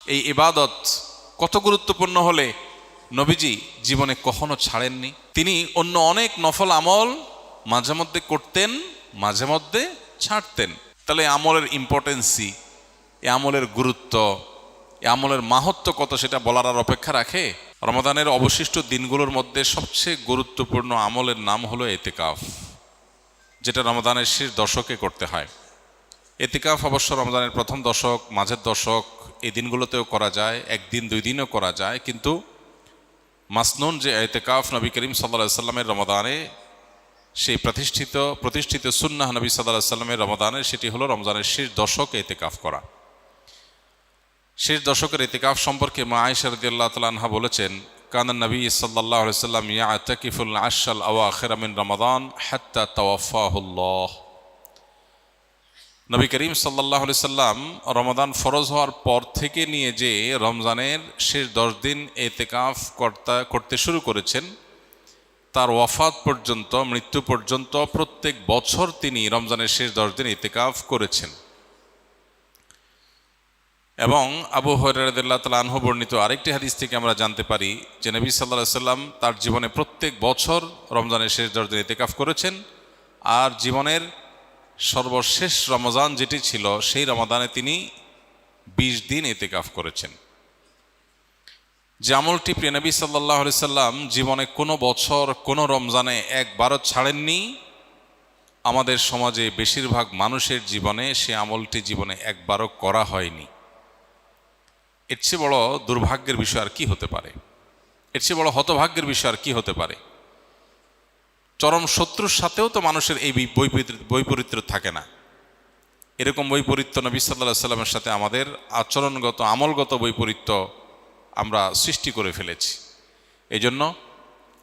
এই ইবাদত কত গুরুত্বপূর্ণ হলে নবীজি জীবনে কখনো ছাড়েননি। তিনি অন্য অনেক নফল আমল মাঝে মধ্যে করতেন, মাঝে মধ্যে ছাড়তেন। তাহলে আমলের ইম্পর্টেন্সি, এ আমলের গুরুত্ব, এ আমলের মাহাত্ম্য কত সেটা বলার আর অপেক্ষা রাখে? রমাদানের অবশিষ্ট দিনগুলোর মধ্যে সবচেয়ে গুরুত্বপূর্ণ আমলের নাম হলো এতেকাফ, যেটা রমাদানের শেষ দশকে করতে হয়। এতেকাফ অবশ্য রমজানের প্রথম দশক, মাঝের দশক, এই দিনগুলোতেও করা যায়, একদিন দুই দিনও করা যায়, কিন্তু মাসনুন যে এতেকাফ নবী করিম সাল্লাল্লাহু আলাইহি সাল্লামের রমাদানে, সেই প্রতিষ্ঠিত সুন্নাহ নবী সাল্লাল্লাহু আলাইহি সাল্লামের রমাদানে, সেটি হলো রমজানের শেষ দশকে এতেকাফ করা। শেষ দশকের এতেকাফ সম্পর্কে মা আয়েশা রাদিয়াল্লাহু তাআলা আনহা বলেছেন, কানা নবী সাল্লাল্লাহু আলাইহি সাল্লাম ইয়াতাকিফুল আশরাল আওয়াখির মিন রমাদান হাত্তা তাওয়াফাহুল্লাহ। নবী করিম সাল্লাল্লাহু আলাইহি সাল্লাম রমাদান ফরজ হওয়ার পর থেকে নিয়ে যে রমজানের শেষ 10 দিন এতেকাফ করতে শুরু করেছেন, তার ওয়াফাত পর্যন্ত, মৃত্যু পর্যন্ত প্রত্যেক বছর তিনি রমজানের শেষ 10 দিন এতেকাফ করেছেন। এবং আবু হুরায়রা রাদিয়াল্লাহু তাআলা আনহু বর্ণিত আরেকটি হাদিস থেকে আমরা জানতে পারি যে নবী সাল্লাল্লাহু আলাইহি সাল্লাম তার জীবনে প্রত্যেক বছর রমজানের শেষ 10 দিন এতেকাফ করেছেন। আর জীবনের সর্বশেষ রমজান যেটি ছিল, সেই রমাদানে তিনি 20 দিন এতেকাফ করেছেন। যে আমলটি প্রিয় নবী সাল্লাল্লাহু আলাইহি সাল্লাম জীবনে কোনো বছর কোনো রমজানে একবারও ছাড়েননি, আমাদের সমাজে বেশিরভাগ মানুষের জীবনে সে আমলটি জীবনে একবারও করা হয়নি। এর চেয়ে বড় দুর্ভাগ্যের বিষয় আর কি হতে পারে? এর চেয়ে বড় হতভাগ্যের বিষয় আর কি হতে পারে? চরম শত্রুর সাথেও তো মানুষের এই বৈপরীত্য থাকে না। এরকম বৈপরীত্য নবী সাল্লাল্লাহু আলাইহি সাল্লামের সাথে আমাদের আচরণগত, আমলগত বৈপরীত্য আমরা সৃষ্টি করে ফেলেছি। এই জন্য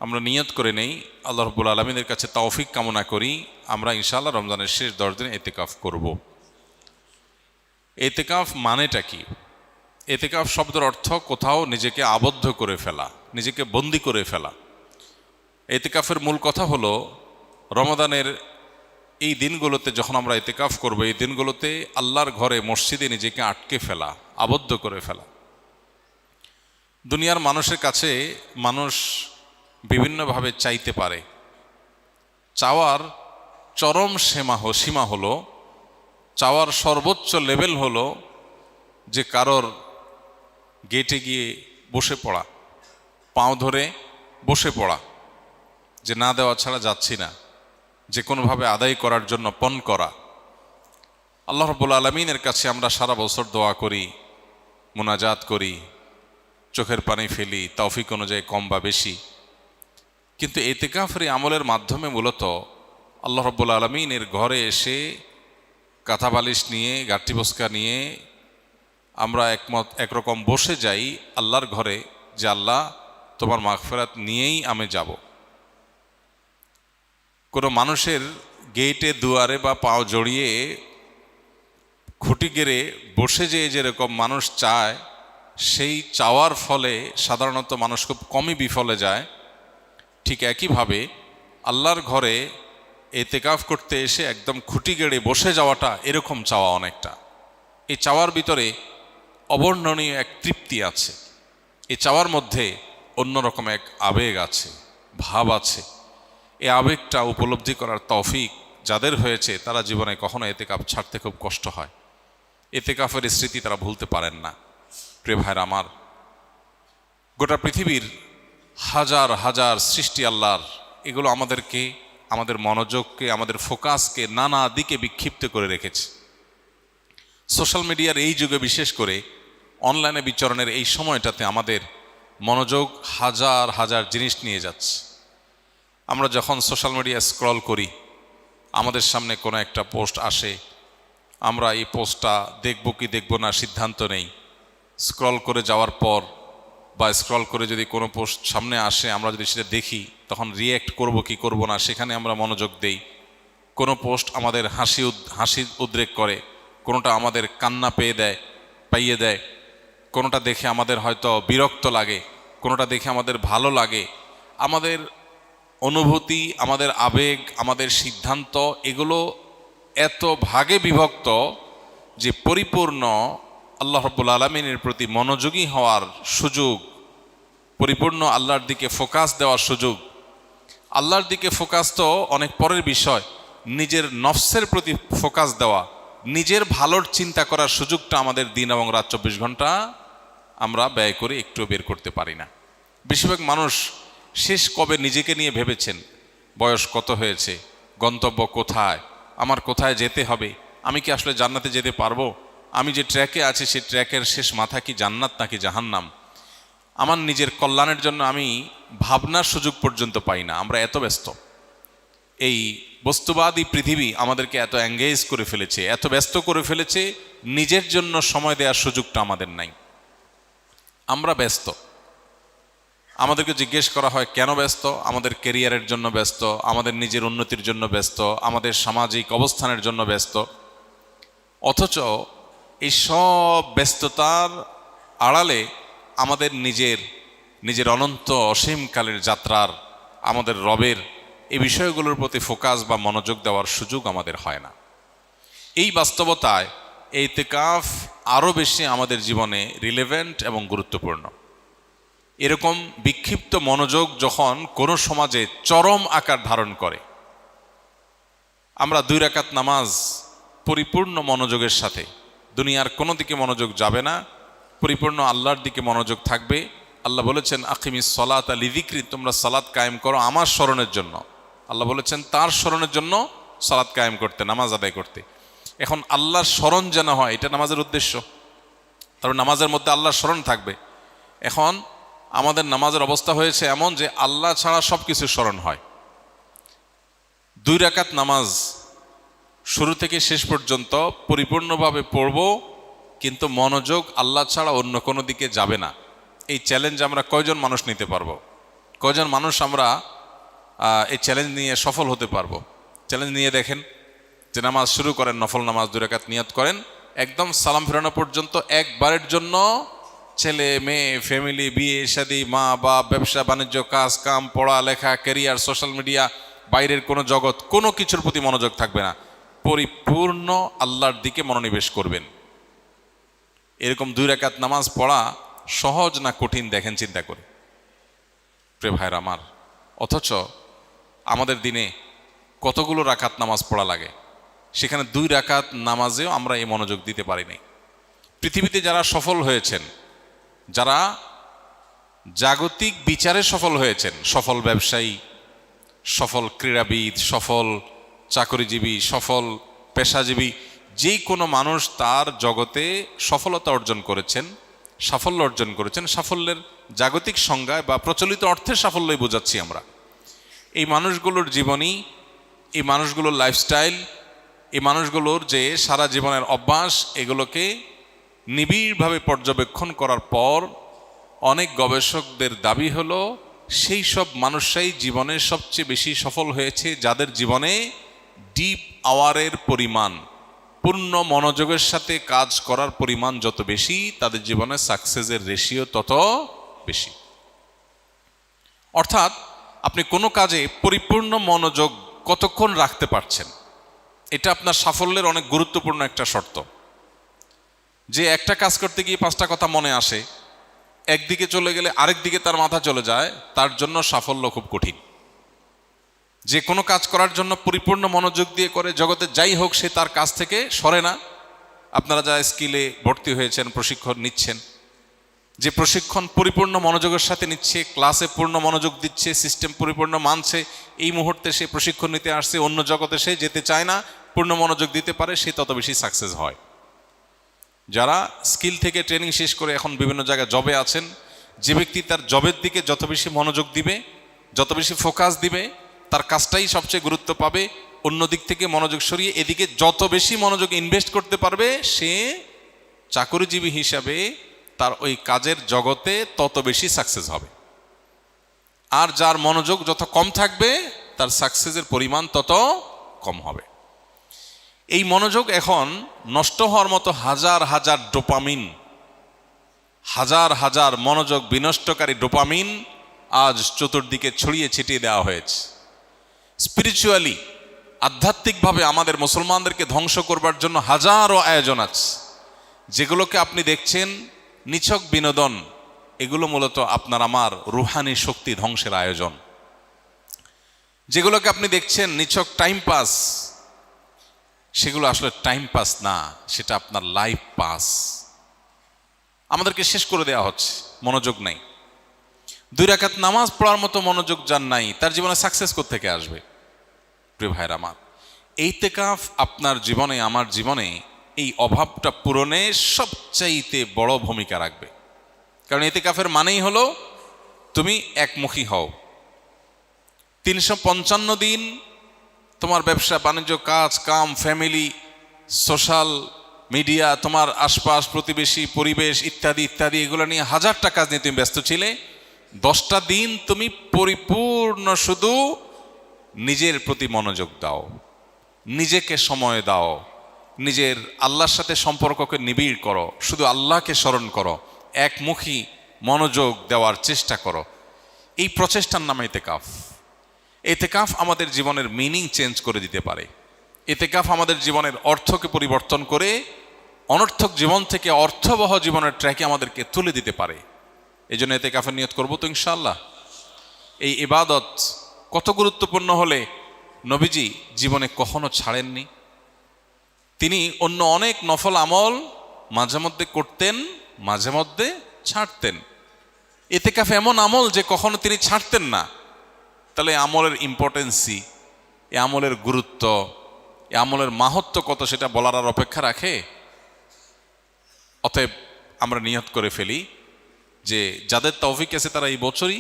আমরা নিয়ত করে নেই, আল্লাহ রাব্বুল আলামিনের কাছে তৌফিক কামনা করি, আমরা ইনশাআল্লাহ রমজানের শেষ 10 দিন এতেকাফ করব। এতেকাফ মানেটা কি? এতেকাফ শব্দের অর্থ কোথাও নিজেকে আবদ্ধ করে ফেলা, নিজেকে বন্দি করে ফেলা। এতেকাফের মূল কথা হলো রমাদানের এই দিনগুলোতে যখন আমরা এতেকাফ করব, এই দিনগুলোতে আল্লাহর ঘরে, মসজিদে নিজেকে আটকে ফেলা, আবদ্ধ করে ফেলা। দুনিয়ার মানুষের কাছে মানুষ বিভিন্নভাবে চাইতে পারে। চাওয়ার চরম সীমা হলো, চাওয়ার সর্বোচ্চ লেভেল হলো যে কারোর গেটে গিয়ে বসে পড়া, পাঁও ধরে বসে পড়া, যে না দেওয়া ছাড়া যাচ্ছি না, যে কোনোভাবে আদায় করার জন্য পণ করা। আল্লাহ রাব্বুল আলামিনের কাছে আমরা সারা বছর দোয়া করি, মুনাজাত করি, চোখের পানি ফেলি, তৌফিক অনুযায়ী কম বা বেশি, কিন্তু এতেকাফের আমলের মাধ্যমে মূলত আল্লাহ রাব্বুল আলামিনের ঘরে এসে কাঁথা বালিশ নিয়ে, গাঁট্টি বস্কা নিয়ে আমরা একরকম বসে যাই আল্লাহর ঘরে, যে আল্লাহ তোমার মাগফিরাত নিয়েই আমি যাব। কোনো মানুষের গেটে, দুয়ারে বা পাও জড়িয়ে খুঁটি গেড়ে বসে যেরকম মানুষ চায়, সেই চাওয়ার ফলে সাধারণত মানুষ খুব কমই বিফলে যায়। ঠিক একইভাবে আল্লাহর ঘরে এতেকাফ করতে এসে একদম খুঁটি গেড়ে বসে যাওয়াটা এরকম চাওয়া অনেকটা। এই চাওয়ার ভিতরে অবর্ণনীয় এক তৃপ্তি আছে, এই চাওয়ার মধ্যে অন্যরকম এক আবেগ আছে, ভাব আছে। এই আবেগটা উপলব্ধি করার তৌফিক যাদের হয়েছে, তারা জীবনে কখনো এতেকাফ ছাড়তে খুব কষ্ট হয়। এতেকাফের স্মৃতি তারা ভুলতে পারেন না। প্রিয় ভাইরা আমার, গোটা পৃথিবীর হাজার হাজার সৃষ্টি আল্লাহর, এগুলো আমাদেরকে, আমাদের মনোযোগকে, আমাদের ফোকাসকে নানা দিকে বিক্ষিপ্ত করে রেখেছে। সোশ্যাল মিডিয়ার এই যুগে, বিশেষ করে অনলাইনে বিচরণের এই সময়টাতে আমাদের মনোযোগ হাজার হাজার জিনিস নিয়ে যাচ্ছে। আমরা যখন সোশ্যাল মিডিয়া স্ক্রল করি, আমাদের সামনে কোনো একটা পোস্ট আসে, আমরা এই পোস্টটা দেখব কি দেখব না সিদ্ধান্ত নেই। স্ক্রল করে যাওয়ার পর বা স্ক্রল করে যদি কোনো পোস্ট সামনে আসে, আমরা যদি সেটা দেখি, তখন রিয়্যাক্ট করব কি করব না সেখানে আমরা মনোযোগ দেই। কোনো পোস্ট আমাদের হাসি উদ্রেক করে, কোনোটা আমাদের কান্না পাইয়ে দেয়, কোনোটা দেখে আমাদের হয়তো বিরক্ত লাগে, কোনোটা দেখে আমাদের ভালো লাগে। আমাদের অনুভূতি, আমাদের আবেগ, আমাদের সিদ্ধান্ত, এগুলো এত ভাগে বিভক্ত যে পরিপূর্ণ আল্লাহ রাব্বুল আলামিনের প্রতি মনোযোগী হওয়ার সুযোগ, পরিপূর্ণ আল্লাহর দিকে ফোকাস দেওয়ার সুযোগ। আল্লাহর দিকে ফোকাস তো অনেক পরের বিষয়, নিজের নফসের প্রতি ফোকাস দেওয়া, নিজের ভালোর চিন্তা করার সুযোগটা আমাদের দিন এবং রাত 24 ঘন্টা আমরা ব্যয় করে একটু বের করতে পারি না। বেশিরভাগ মানুষ শেষ কবে নিজেকে নিয়ে ভেবেছেন? বয়স কত হয়েছে, গন্তব্য কোথায়, আমার কোথায় যেতে হবে, আমি কি আসলে জান্নাতে যেতে পারবো, আমি যে ট্র্যাকে আছি সেই ট্র্যাকের শেষ মাথা কি জান্নাত নাকি জাহান্নাম, আমার নিজের কল্যাণের জন্য আমি ভাবনার সুযোগ পর্যন্ত পাই না। আমরা এত ব্যস্ত, এই বস্তুবাদী পৃথিবী আমাদেরকে এত এঙ্গেজ করে ফেলেছে, এত ব্যস্ত করে ফেলেছে, নিজের জন্য সময় দেওয়ার সুযোগটা আমাদের নাই। আমরা ব্যস্ত। আমাদেরকে জিজ্ঞেস করা হয় কেন ব্যস্ত? আমাদের কেরিয়ারের জন্য ব্যস্ত, আমাদের নিজের উন্নতির জন্য ব্যস্ত, আমাদের সামাজিক অবস্থানের জন্য ব্যস্ত। অথচ এই সব ব্যস্ততার আড়ালে আমাদের নিজের অনন্ত অসীমকালের যাত্রার, আমাদের রবের এই বিষয়গুলোর প্রতি ফোকাস বা মনোযোগ দেওয়ার সুযোগ আমাদের হয় না। এই বাস্তবতায় এই ইতিকাফ আরও বেশি আমাদের জীবনে রিলেভেন্ট এবং গুরুত্বপূর্ণ। এরকম বিক্ষিপ্ত মনোযোগ যখন কোনো সমাজে চরম আকার ধারণ করে, আমরা 2 রাকাত নামাজ পরিপূর্ণ মনোযোগের সাথে, দুনিয়ার কোনো দিকে মনোযোগ যাবে না, পরিপূর্ণ আল্লাহর দিকে মনোযোগ থাকবে। আল্লাহ বলেছেন আকিমিস সলাতা লিযিকরি, তোমরা সালাত কায়েম করো আমার স্মরণের জন্য। আল্লাহ বলেছেন তার স্মরণের জন্য সালাত কায়েম করতে, নামাজ আদায় করতে। এখন আল্লাহর স্মরণ যেন হয়, এটা নামাজের উদ্দেশ্য। তারপর নামাজের মধ্যে আল্লাহর স্মরণ থাকবে। এখন আমাদের নামাজের অবস্থা হয়েছে এমন যে আল্লাহ ছাড়া সব কিছু স্মরণ হয়। 2 রাকাত নামাজ শুরু থেকে শেষ পর্যন্ত পরিপূর্ণভাবে পড়ব, কিন্তু মনোযোগ আল্লাহ ছাড়া অন্য কোনো দিকে যাবে না। এই চ্যালেঞ্জ আমরা কয়জন মানুষ নিতে পারবো? কয়জন মানুষ আমরা এই চ্যালেঞ্জ নিয়ে সফল হতে পারবো? চ্যালেঞ্জ নিয়ে দেখেন যে নামাজ শুরু করেন, নফল নামাজ 2 রাকাত নিয়ত করেন, একদম সালাম ফেরানো পর্যন্ত একবারের জন্য ছেলে মেয়ে, ফ্যামিলি, বিয়ে শাদী, মা বাপ, ব্যবসা বাণিজ্য, কাজ কাম, পড়ালেখা, ক্যারিয়ার, সোশ্যাল মিডিয়া, বাইরের কোনো জগৎ, কোনো কিছুর প্রতি মনোযোগ থাকবে না, পরিপূর্ণ আল্লাহর দিকে মনোনিবেশ করবেন। এরকম 2 রাকাত নামাজ পড়া সহজ না কঠিন দেখেন চিন্তা করে, প্রিয় ভাইরা আমার। অথচ আমাদের দিনে কতগুলো রাকাত নামাজ পড়া লাগে, সেখানে 2 রাকাত নামাজেও আমরা এই মনোযোগ দিতে পারিনি। পৃথিবীতে যারা সফল হয়েছেন, যারা জাগতিক বিচারে সফল হয়েছেন, সফল ব্যবসায়ী, সফল ক্রীড়াবিদ, সফল চাকরিজীবী, সফল পেশাজীবী, যে কোনো মানুষ তার জগতে সফলতা অর্জন করেছেন, সাফল্য অর্জন করেছেন। সাফল্যের জাগতিক সংজ্ঞায় বা প্রচলিত অর্থের সাফল্যই বোঝাচ্ছি আমরা। এই মানুষগুলোর জীবনী, এই মানুষগুলোর লাইফস্টাইল, এই মানুষগুলোর যে সারা জীবনের অভ্যাস, এগুলোকে নিবিড়ভাবে পর্যবেক্ষণ করার পর অনেক গবেষকদের দাবি হলো সেই সব মানুষরাই জীবনে সবচেয়ে বেশি সফল হয়েছে যাদের জীবনে ডিপ আওয়ারের পরিমাণ, পূর্ণ মনোযোগের সাথে কাজ করার পরিমাণ যত বেশি, তাদের জীবনে সাকসেসের রেশিও তত বেশি। অর্থাৎ আপনি কোনো কাজে পরিপূর্ণ মনোযোগ কতক্ষণ রাখতে পারছেন, এটা আপনার সাফল্যের অনেক গুরুত্বপূর্ণ একটা শর্ত। যে একটা কাজ করতে গিয়ে 5টা কথা মনে আসে, একদিকে চলে গেলে আরেক দিকে তার মাথা চলে যায়, তার জন্য সাফল্য খুব কঠিন। যে কোনো কাজ করার জন্য পরিপূর্ণ মনোযোগ দিয়ে করে, জগতে যাই হোক সে তার কাজ থেকে সরে না। আপনারা যা স্কিলে ভর্তি হয়েছেন, প্রশিক্ষণ নিচ্ছেন, যে প্রশিক্ষণ পরিপূর্ণ মনোযোগের সাথে নিচ্ছে, ক্লাসে পূর্ণ মনোযোগ দিচ্ছে, সিস্টেম পরিপূর্ণ মানছে, এই মুহূর্তে সে প্রশিক্ষণ নিতে আসছে, অন্য জগতে সে যেতে চায় না, পূর্ণ মনোযোগ দিতে পারে, সে তত বেশি সাকসেস হয়। যারা স্কিল থেকে ট্রেনিং শেষ করে এখন বিভিন্ন জায়গায় জবে আছেন, যে ব্যক্তি তার জবের দিকে যত বেশি মনোযোগ দিবে, যত বেশি ফোকাস দিবে, তার কাজটাই সবচেয়ে গুরুত্ব পাবে, অন্য দিক থেকে মনোযোগ সরিয়ে এদিকে যত বেশি মনোযোগ ইনভেস্ট করতে পারবে, সে চাকরিজীবী হিসাবে তার ওই কাজের জগতে তত বেশি সাকসেস হবে। আর যার মনোযোগ যত কম থাকবে, তার সাকসেসের পরিমাণ তত কম হবে। এই মনোযোগ এখন নষ্ট হওয়ার মতো হাজার হাজার ডোপামিন, হাজার হাজার মনোযোগ বিনষ্টকারী ডোপামিন আজ চতুর্দিকে ছড়িয়ে ছিটিয়ে দেওয়া হয়েছে। স্পিরিচুয়ালি, আধ্যাত্মিকভাবে আমাদের মুসলমানদেরকে ধ্বংস করবার জন্য হাজারো আয়োজন আছে। যেগুলোকে আপনি দেখছেন নিছক বিনোদন, এগুলো মূলত আপনার আমার রুহানি শক্তি ধ্বংসের আয়োজন। যেগুলোকে আপনি দেখছেন নিছক টাইম পাস, সেগুলো আসলে টাইম পাস না, সেটা আপনার লাইফ পাস। আমাদেরকে শেষ করে দেওয়া হচ্ছে, মনোযোগ নাই। 2 রাকাত নামাজ পড়ার মতো মনোযোগ যার নাই, তার জীবনে সাকসেস কোত্থেকে আসবে? প্রিয় ভাইরা আমার, ইতিকাফ আপনার জীবনে, আমার জীবনে এই অভাবটা পূরণে সবচাইতে বড় ভূমিকা রাখবে। কারণ ইতিকাফের মানেই হলো তুমি একমুখী হও। 355 দিন তোমার ব্যবসা বাণিজ্য, কাজ কাম, ফ্যামিলি, সোশ্যাল মিডিয়া, তোমার আশপাশ, প্রতিবেশী, পরিবেশ ইত্যাদি ইত্যাদি, এগুলো নিয়ে হাজারটা কাজ নিয়ে তুমি ব্যস্ত ছিলে। 10টা দিন তুমি পরিপূর্ণ শুধু নিজের প্রতি মনোযোগ দাও, নিজেকে সময় দাও, নিজের আল্লাহর সাথে সম্পর্ককে নিবিড় করো, শুধু আল্লাহকে স্মরণ করো, একমুখী মনোযোগ দেওয়ার চেষ্টা করো। এই প্রচেষ্টার নাম ইতিকাফ। ইতিকাফ আমাদের জীবনের মিনিং চেঞ্জ করে দিতে পারে। ইতিকাফ আমাদের জীবনের অর্থকে পরিবর্তন করে অনর্থক জীবন থেকে অর্থবহ জীবনের ট্র্যাকে আমাদেরকে তুলে দিতে পারে। এই জন্য ইতিকাফের নিয়ত করবো তো ইনশাআল্লাহ। এই ইবাদত কত গুরুত্বপূর্ণ হলে নবীজি জীবনে কখনো ছাড়েননি। তিনি অন্য অনেক নফল আমল মাঝে মধ্যে করতেন, মাঝে মধ্যে ছাড়তেন। ইতিকাফ এমন আমল যে কখনো তিনি ছাড়তেন না। তাহলে আমলের ইম্পর্টেন্সি, এ আমলের গুরুত্ব, এ আমলের মাহাত্ম্য কত, সেটা বলার আর অপেক্ষা রাখে? অতএব আমরা নিয়ত করে ফেলি যে যাদের তৌফিক আছে তারা এই বছরই,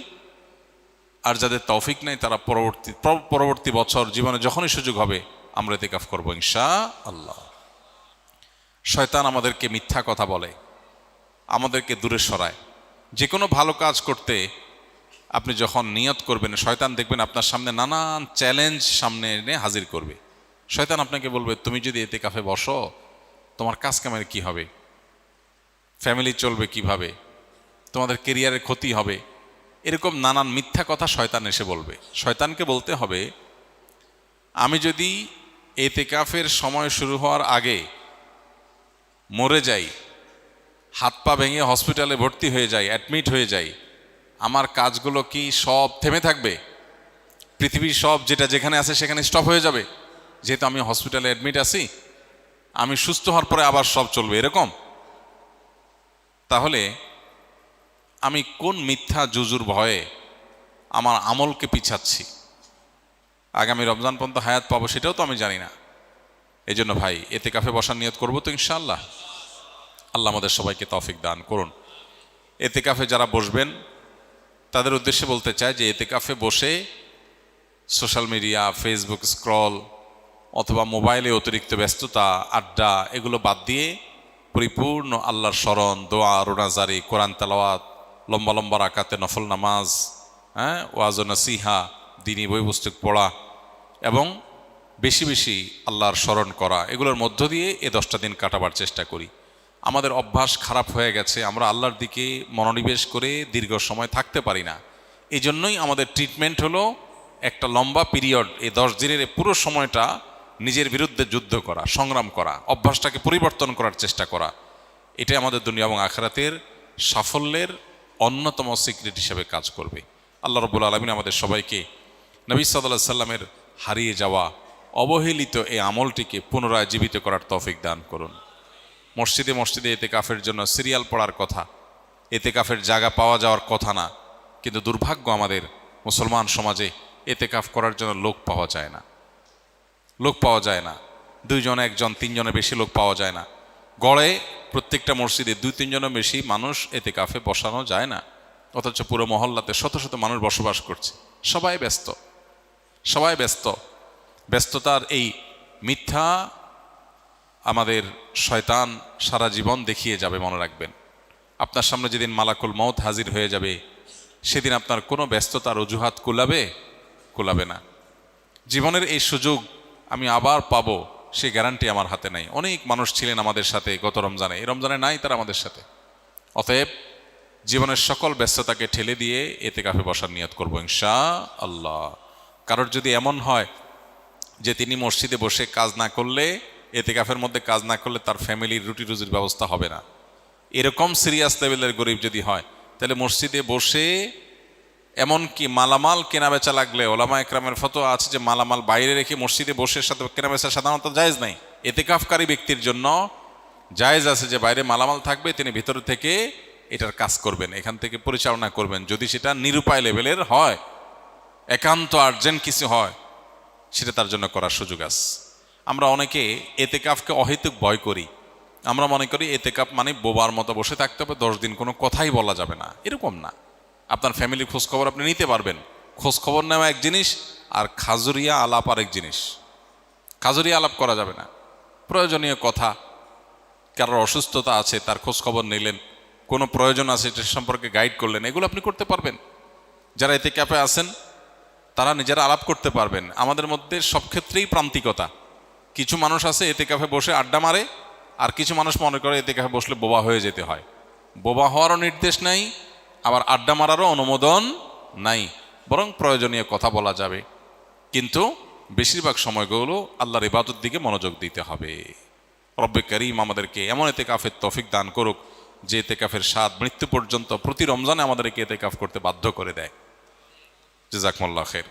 আর যাদের তৌফিক নেই তারা পরবর্তী বছর জীবনে যখনই সুযোগ হবে আমরা ইতিকাফ করবো ইনশাআল্লাহ। শয়তান আমাদেরকে মিথ্যা কথা বলে, আমাদেরকে দূরে সরায়। যে কোনো ভালো কাজ করতে আপনি যখন নিয়ত করবেন, শয়তান দেখবেন আপনার সামনে নানান চ্যালেঞ্জ সামনে এনে হাজির করবে। শয়তান আপনাকে বলবে, তুমি যদি ইতিকাফে বসো তোমার কাজ কামের কি হবে, ফ্যামিলি চলবে কিভাবে, তোমাদের কেরিয়ারের ক্ষতি হবে, এরকম নানান মিথ্যা কথা শয়তান এসে বলবে। শয়তানকে বলতে হবে, আমি যদি ইতিকাফের সময় শুরু হওয়ার আগে মরে যাই, হাত পা ভেঙে হসপিটালে ভর্তি হয়ে যাই, অ্যাডমিট হয়ে যাই, আমার কাজগুলো কি সব থেমে থাকবে? পৃথিবীর সব যেটা যেখানে আছে সেখানে স্টপ হয়ে যাবে? যেহেতু আমি হসপিটালে অ্যাডমিট আছি, আমি সুস্থ হওয়ার পরে আবার সব চলবে, এরকম? তাহলে আমি কোন মিথ্যা জুজুর ভয়ে আমার আমলকে পিছাচ্ছি? আগামী রমজান পর্যন্ত হায়াত পাবো সেটাও তো আমি জানি না। এই জন্য ভাই ইতিকাফে বসার নিয়ত করবো তো ইনশাআল্লাহ। আল্লাহ আমাদের সবাইকে তৌফিক দান করুন। ইতিকাফে যারা বসবেন তাদের উদ্দেশ্যে বলতে চাই যে ইতিকাফে বসে সোশ্যাল মিডিয়া, ফেসবুক স্ক্রল অথবা মোবাইলে অতিরিক্ত ব্যস্ততা, আড্ডা, এগুলো বাদ দিয়ে পরিপূর্ণ আল্লাহর স্মরণ, দোয়া, রোনাজারি, কোরআন তেলাওয়াত, লম্বা লম্বা রাকাতে নফল নামাজ, ওয়াজ ও নসিহা, দিনী বই পুস্তক পড়া এবং বেশি বেশি আল্লাহর স্মরণ করা, এগুলোর মধ্য দিয়ে এ 10টা দিন কাটাবার চেষ্টা করি। আমাদের অভ্যাস খারাপ হয়ে গেছে, আমরা আল্লাহর দিকে মনোনিবেশ করে দীর্ঘ সময় থাকতে পারি না। এই জন্যই আমাদের ট্রিটমেন্ট হলো একটা লম্বা পিরিয়ড, এই 10 দিনের পুরো সময়টা নিজের বিরুদ্ধে যুদ্ধ করা, সংগ্রাম করা, অভ্যাসটাকে পরিবর্তন করার চেষ্টা করা। এটাই আমাদের দুনিয়া এবং আখিরাতের সাফল্যের অন্যতম সিক্রেট হিসেবে কাজ করবে। আল্লাহ রাব্বুল আলামিন আমাদের সবাইকে নবী সাল্লাল্লাহু আলাইহি সাল্লামের হারিয়ে যাওয়া অবহেলিত এই আমলটিকে পুনরায় জীবিত করার তৌফিক দান করুন। মসজিদে মসজিদে ইতিকাফের জন্য সিরিয়াল পড়ার কথা, ইতিকাফের জায়গা পাওয়া যাওয়ার কথা না, কিন্তু দুর্ভাগ্য আমাদের মুসলমান সমাজে ইতিকাফ করার জন্য লোক পাওয়া যায় না। লোক পাওয়া যায় না, 2 জন, 1 জন, 3 জনের বেশি লোক পাওয়া যায় না। গড়ে প্রত্যেকটা মসজিদে 2-3 জনের বেশি মানুষ ইতিকাফে বসানো যায় না, অথচ পুরো মহল্লাতে শত শত মানুষ বসবাস করছে। সবাই ব্যস্ত, সবাই ব্যস্ত। ব্যস্ততার এই মিথ্যা আমাদের শয়তান সারা জীবন দেখিয়ে যাবে, মনে রাখবেন। আপনার সামনে যেদিন মালাকুল মউত হাজির হয়ে যাবে সেদিন আপনার কোনো ব্যস্ততার অজুহাত কুলাবে না। জীবনের এই সুযোগ আমি আবার পাবো সে গ্যারান্টি আমার হাতে নাই। অনেক মানুষ ছিলেন আমাদের সাথে গত রমজানে, এই রমজানে নাই তারা আমাদের সাথে। অতএব জীবনের সকল ব্যস্ততাকে ঠেলে দিয়ে ইতিকাফে বসার নিয়ত করবো ইনশাআল্লাহ। কারোর যদি এমন হয় যে তিনি মসজিদে বসে কাজ না করলে এতেকাফের মধ্যে কাজ না করলে তার ফ্যামিলির রুটি রুজির ব্যবস্থা হবে না। এরকম সিরিয়াস লেভেলের গরিব যদি হয়, তাহলে মসজিদে বসে এমনকি মালামাল কেনাবেচা লাগলে, ওলামা একরামের ফতোয়া আছে যে মালামাল বাইরে রেখে মসজিদে বসে সাথে কেনাবেচা সাধারণত জায়েজ নাই। এতেকাফকারী ব্যক্তির জন্য জায়েজ আছে যে বাইরে মালামাল থাকবে, তিনি ভিতর থেকে এটার কাজ করবেন, এখান থেকে পরিচালনা করবেন। যদি সেটা নিরুপায় লেভেলের হয়, একান্ত আর্জেন্ট কিছু হয়, সেটা তার জন্য করার সুযোগ আছে। আমরা অনেকে এতেকাফকে অহেতুক ভয় করি। আমরা মনে করি এতেকাফ মানে বোবার মতো বসে থাকতে হবে, 10 দিন কোনো কথাই বলা যাবে না। এরকম না। আপনার ফ্যামিলির খোঁজখবর আপনি নিতে পারবেন। খোঁজখবর নেওয়া এক জিনিস, আর খাজুরিয়া আলাপ আরেক জিনিস। খাজুরিয়া আলাপ করা যাবে না। প্রয়োজনীয় কথা, কারোর অসুস্থতা আছে তার খোঁজখবর নিলেন, কোনো প্রয়োজন আছে এটা সম্পর্কে গাইড করলেন, এগুলো আপনি করতে পারবেন। যারা এতেকাফে আছেন তারা নিজেরা আলাপ করতে পারবেন। আমাদের মধ্যে সব ক্ষেত্রেই প্রান্তিকতা। কিছু মানুষ আছে এতেকাফে বসে আড্ডা মারে, আর কিছু মানুষ মনে করে এতেকাফে বসলে বোবা হয়ে যেতে হয়। বোবা হওয়ারও নির্দেশ নাই, আবার আড্ডা মারারও অনুমোদন নাই, বরং প্রয়োজনীয় কথা বলা যাবে, কিন্তু বেশিরভাগ সময়গুলো আল্লাহর ইবাদত দিকে মনোযোগ দিতে হবে। রব্বে করিম আমাদেরকে এমন এতেকাফের তৌফিক দান করুক যে এতেকাফের স্বাদ মৃত্যু পর্যন্ত প্রতি রমজানে আমাদেরকে এতেকাফ করতে বাধ্য করে দেয়। জাযাকুমুল্লাহ খাইর।